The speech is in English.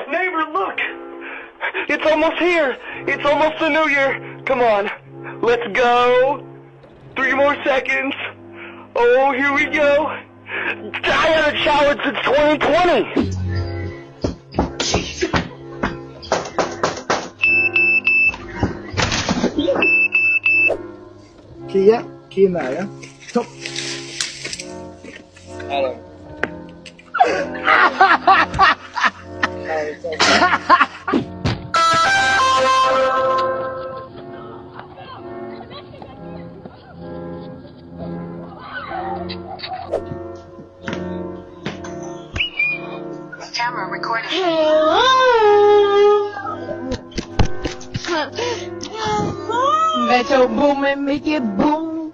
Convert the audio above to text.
Neighbor, look! It's almost here! It's almost the new year! Come on, let's go! 3 more seconds! Oh, here we go! I haven't showered since 2020! Kia nära. Topp. Camera recording. Metro Boomin, make it boom.